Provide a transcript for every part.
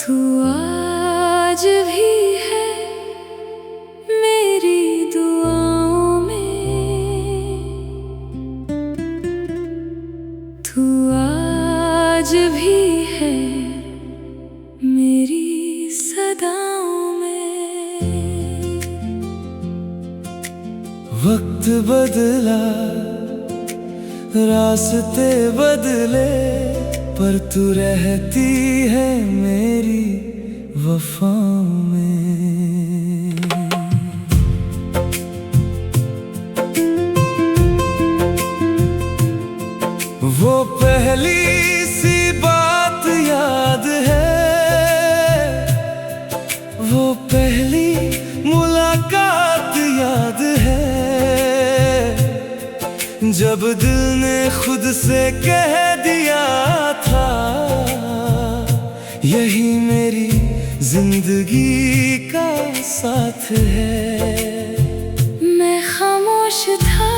तू आज भी है मेरी दुआओं में, तू आज भी है मेरी सदाओं में। वक्त बदला, रास्ते बदले, पर तू रहती है मेरी वफाओं में। वो पहली सी बात याद है, वो पहली मुलाकात याद है, जब दिल ने खुद से कह दिया था यही मेरी जिंदगी का साथ है। मैं खामोश था,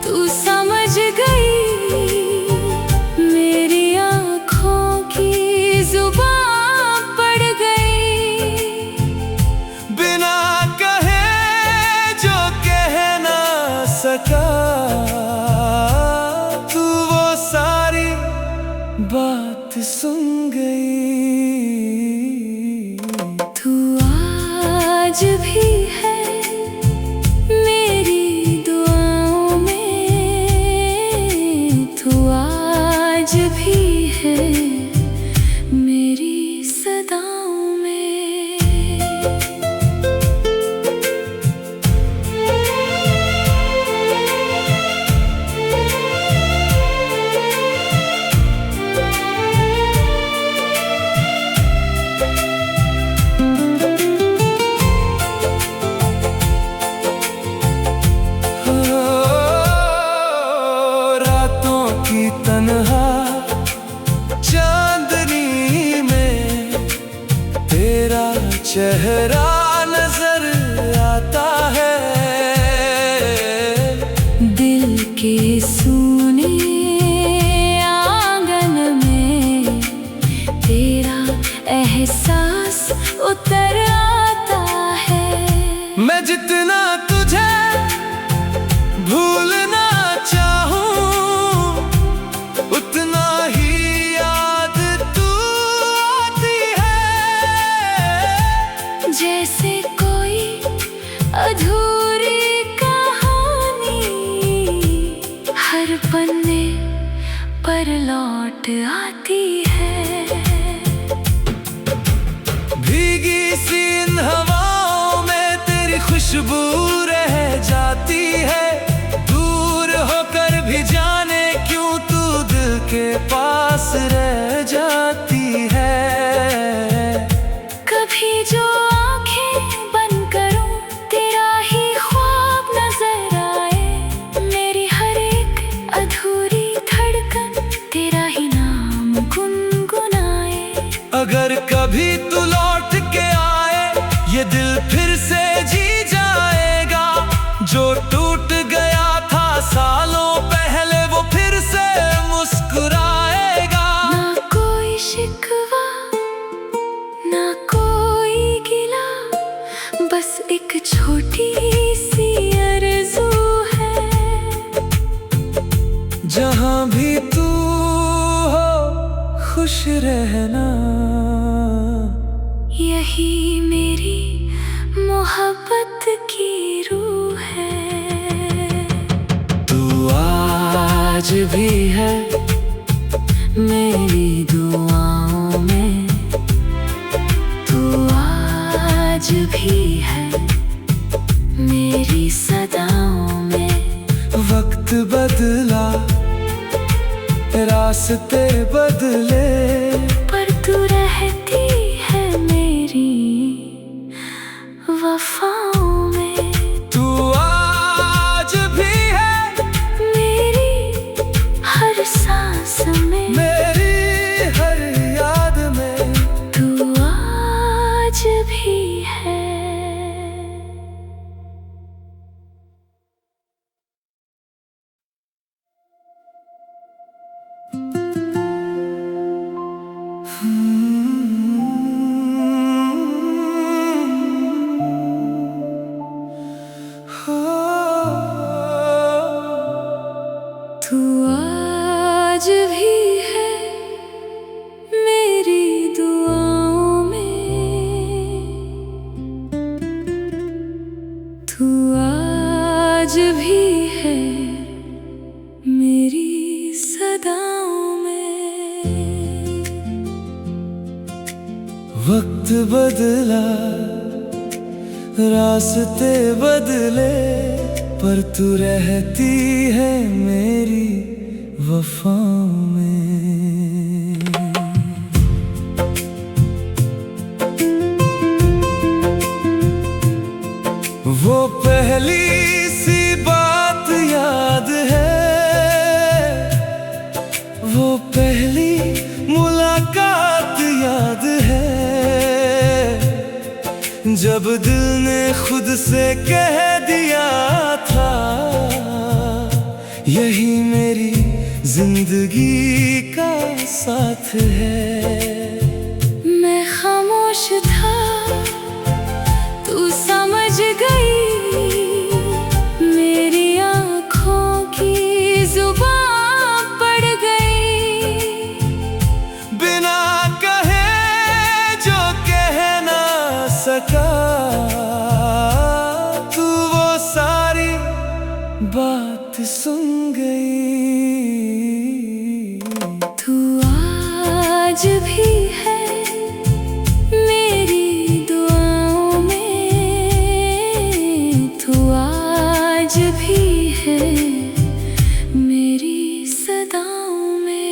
तू समझ गई, मेरी आँखों की जुबान पड़ गई। बिना कहे जो कह ना सका, तू वो सारी बात सुन गई। तू आज भी है मेरी दुआओं में, तू आज भी है मेरी सदाओं में। तन्हा चांदनी में तेरा चेहरा नजर आता है। दिल के सूने आंगन में तेरा एहसास उतर आता है। मैं जितना तुझे भूलना चाहूं, उतना ही याद तू आती है। जैसे कोई अधूरी कहानी हर पन्ने पर लौट आती है। भीगी सी इन हवाओं में तेरी खुशबू रह जाती है। दूर होकर भी जाने क्यों तू दिल के पास रह जाती है। कभी जो आंखें बंद करूं तेरा ही ख्वाब नजर आए। मेरी हर एक अधूरी धड़कन तेरा ही नाम गुनगुनाए। अगर कभी तू लौट के आए, ये दिल फिर से जी जाएगा। जो टूट गया था सालों पहले, वो फिर से मुस्कुराएगा। ना कोई शिकवा, ना कोई गिला, बस एक छोटी सी आरज़ू है। जहां भी तू हो खुश रहना, यही मेरी मोहब्बत की रूह है। तू आज भी है मेरी दुआओं में, तू आज भी है मेरी सदाओं में। वक्त बदला, रास्ते बदले, पर तू रहती है मेरी वफाओं में। तू आज भी है मेरी हर सांस में, मेरी वक्त बदला, रास्ते बदले, पर तू रहती है मेरी वफाओं में। वो पहली सी बात याद है, वो पहली मुलाकात याद है, जब दिल ने खुद से कह दिया था यही मेरी जिंदगी का साथ है। मैं खामोश था, तू समझ गई, मेरी आँखों की जुबान पड़ गई। बिना कहे जो कह ना सका, तू वो सारी बात सुन गई। तू आज भी है मेरी दुआओं में, तू आज भी है मेरी सदाओं में।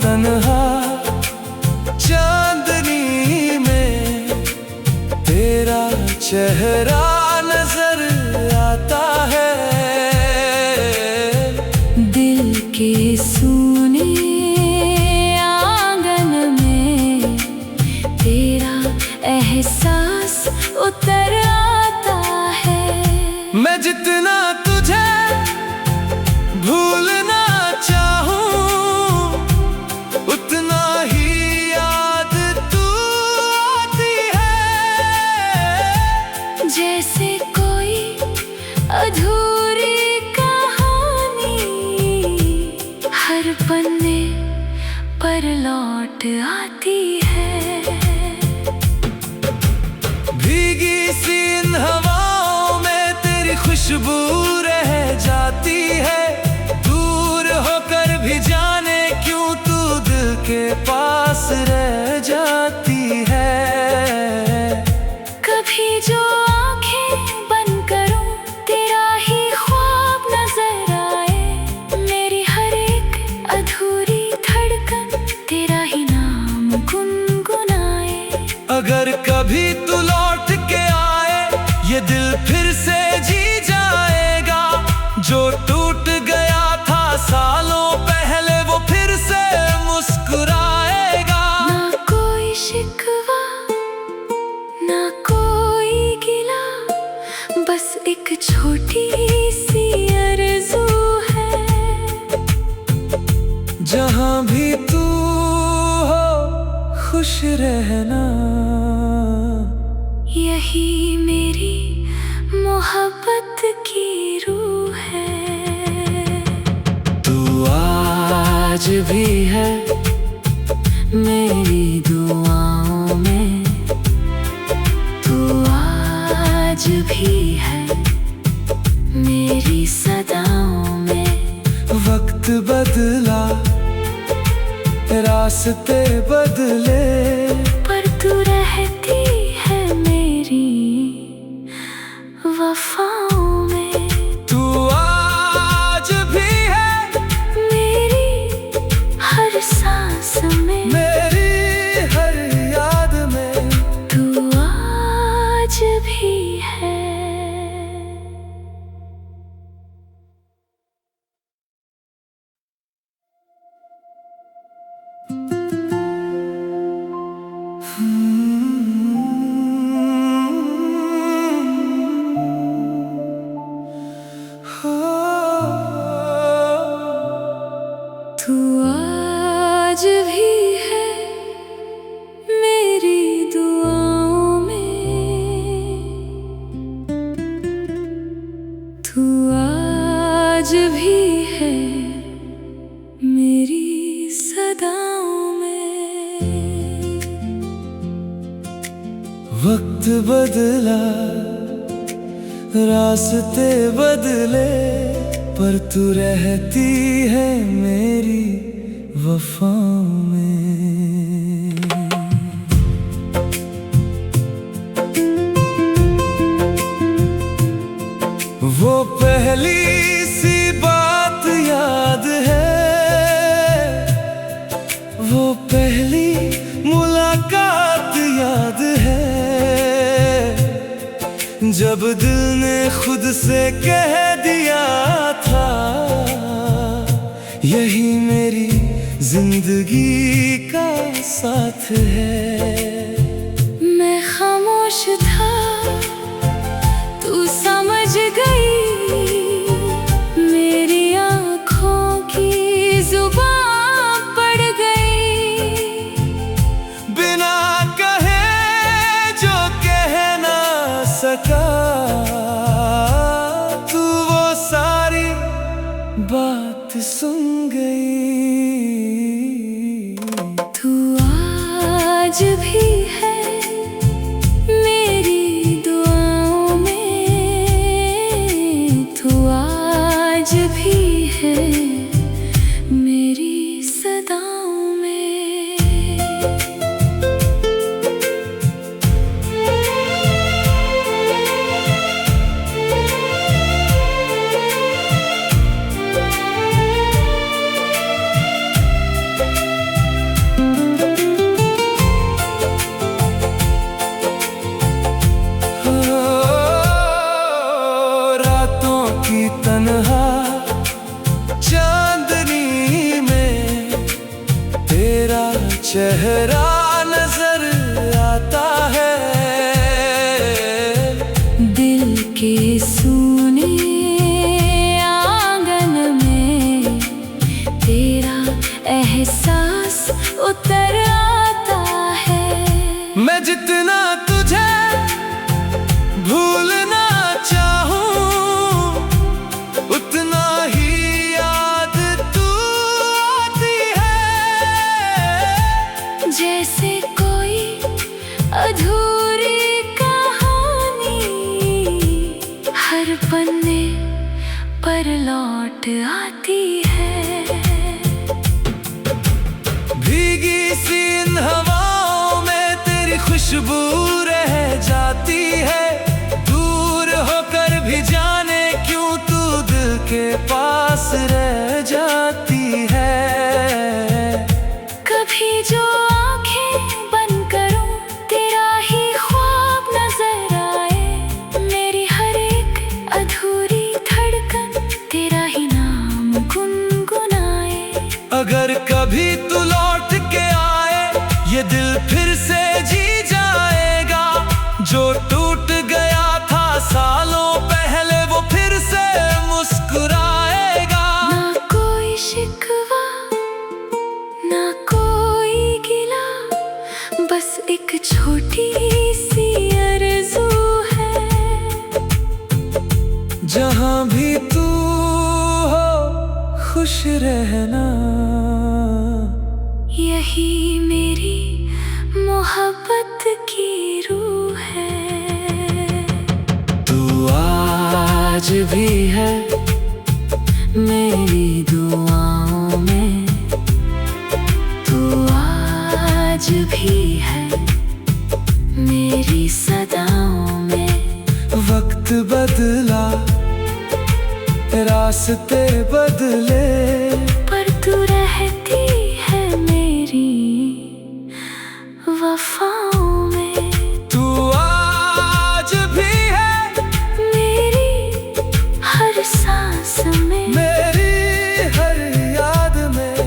तन्हा चांदनी में तेरा चेहरा नजर आता है। दिल के सूने आंगन में तेरा एहसास उतर आता है। मैं जितना तुझे भूलना चाहूं, उतना ही याद तू आती है। जैसे कोई अधूरी कहानी हर पन्ने पर लौट आती है। भीगी सी इन हवाओं में तेरी खुशबू रह जाती है। दूर होकर भी जाने क्यों तू दिल के पास रह जाती है। कभी जो आंखें बंद करूं तेरा ही ख्वाब नजर आए। मेरी हर एक अधूरी धड़कन तेरा ही नाम गुनगुनाए। अगर कभी तू लौट के आए ये दिल फिर से जी जाएगा। जो टूट गया था सालों पहले वो फिर से मुस्कुराएगा। ना कोई शिकवा ना कोई गिला, बस एक छोटी सी आरज़ू है। जहां भी तू हो खुश रहना, यही मेरी मोहब्बत की रूह है। तू आज भी है मेरी दुआओं में, तू आज भी है मेरी सदाओं में। वक्त बदला, रास्ते बदले, पर तू रहती है मेरी वफाओं में। तू आज भी है मेरी हर सांस में, मेरी हर याद में। तू आज भी है। तू आज भी है मेरी दुआओं में, तू आज भी है मेरी सदाओं में। वक्त बदला, रास्ते बदले, पर तू रहती है मेरी वफाओं में। वो पहली सी बात याद है, वो पहली मुलाकात याद है, जब दिल ने खुद से कह दिया था यही मेरी जिंदगी का साथ है। मैं खामोश था, तू समझ गई, मेरी आँखों की जुबान पड़ गई। बिना कहे जो कह ना सका, तू वो सारी बात सुन गई। तू आज भी है मेरी दुआओं में, तू आज भी है मेरी सदाओं में। तन्हा चांदनी में तेरा चेहरा नजर आता है। दिल के सूने आंगन में तेरा एहसास उतर आता है। मैं जितना तुझे भूलना चाहूं, उतना ही याद तू आती है। जैसे कोई अधूरी कहानी हर पन्ने पर लौट आती है। भीगी सी इन हवाओं में तेरी खुशबू रह जाती है। दूर होकर भी जाने क्यों तू दिल के पास रह जाती है। कभी जो आंखें बंद करूं तेरा ही ख्वाब नजर आए। मेरी हर एक अधूरी धड़कन तेरा ही नाम गुनगुनाए। अगर कभी तू लौट के आए, ये दिल फिर से जी जाएगा। जो टूट गया था सालों पहले, वो फिर से मुस्कुराएगा। ना कोई शिकवा, ना कोई गिला, बस एक छोटी सी आरज़ू है। जहाँ भी तू हो खुश रहना, यही मेरी मोहब्बत की रूह है। तू आज भी है मेरी दुआओं में, तू आज भी है मेरी सदाओं में। वक्त बदला, रास्ते बदले, पर तू रहती है मेरी वफाओं में। तू आज भी है मेरी हर सांस में, मेरी हर याद में।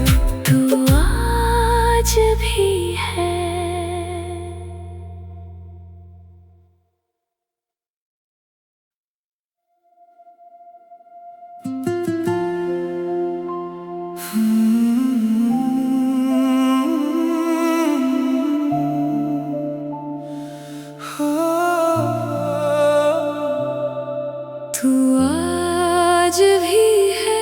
तू आज भी है। तू आज भी है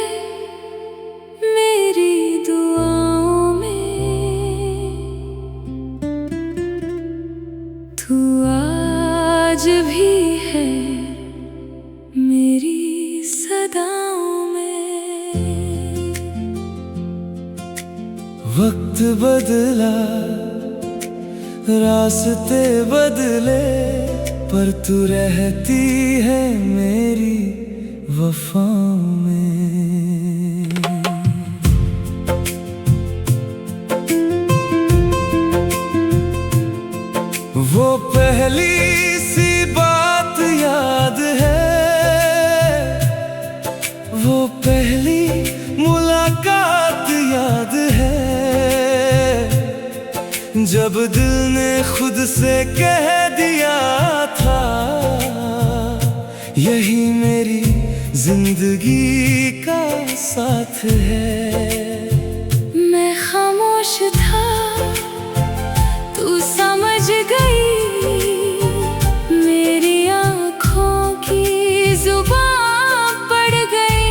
सदाओं में। वक्त बदला, रास्ते बदले, पर तू रहती है मेरी वफाओं में। वो पहली सी बात याद है, वो पहली मुलाकात याद है, जब दिल ने खुद से कह दिया था यही मेरी जिंदगी का साथ है। मैं खामोश था, तू समझ गई, मेरी आँखों की जुबान पड़ गई।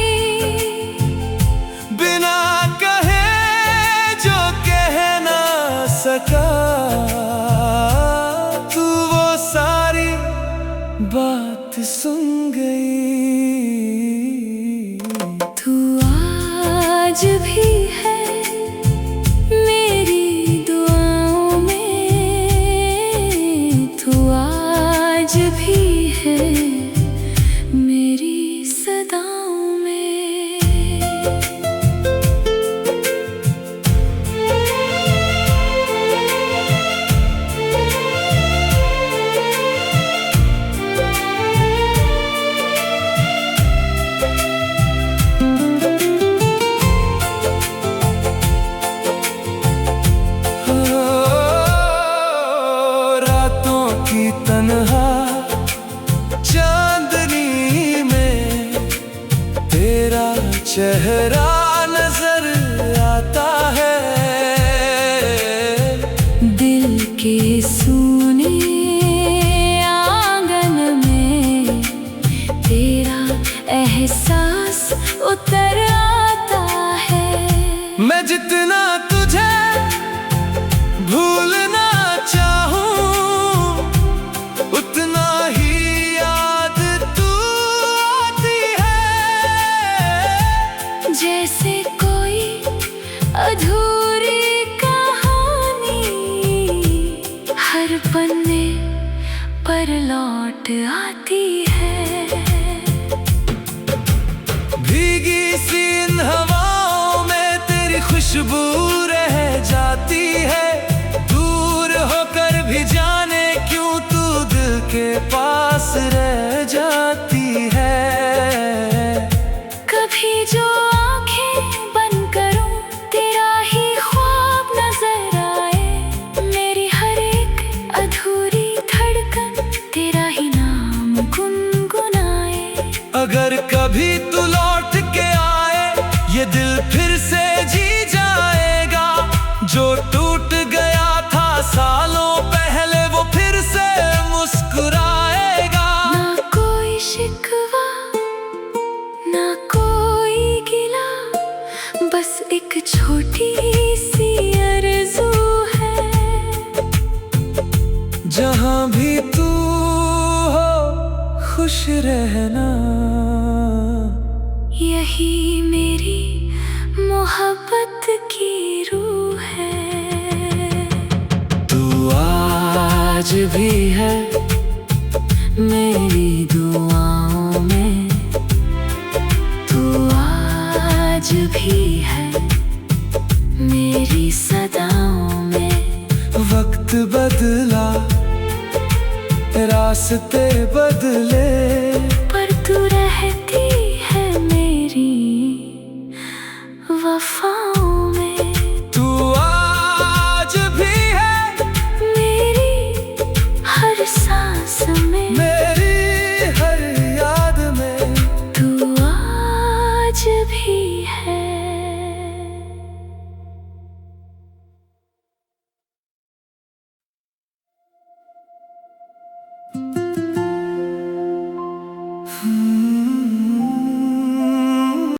बिना कहे जो कह ना सका, तू वो सारी बात सुन गई। तू आज भी है मेरी दुआओं में, तू आज भी है मेरी सदाओं में। की तन्हा चांदनी में तेरा चेहरा नजर आता है। दिल के सूने आंगन में तेरा एहसास उतर आता है। मैं जितना तुझे भूलना चाहूं, उतना ही याद तू आती है। जैसे कोई अधूरी कहानी हर पन्ने पर लौट आती है। भीगी सी इन हवाओं में तेरी खुशबू रह जाती है। दूर होकर भी जाने क्यों तू दिल के पास रह जाती है। कभी जो आंखें बंद करूं तेरा ही ख्वाब नजर आए। मेरी हर एक अधूरी धड़कन तेरा ही नाम गुनगुनाए। अगर कभी तू लौट के आए, ये दिल फिर से जी जाएगा। जो टूट गया था सालों पहले वो फिर से मुस्कुराएगा। ना कोई शिकवा ना कोई गिला, बस एक छोटी सी आरज़ू है। जहाँ भी तू हो खुश रहना, यही मेरी मोहब्बत की रूह है। तू आज भी है मेरी दुआओं में, तू आज भी है मेरी सदाओं में। वक्त बदला, रास्ते बदले, पर तू रहती है मेरी वफाओं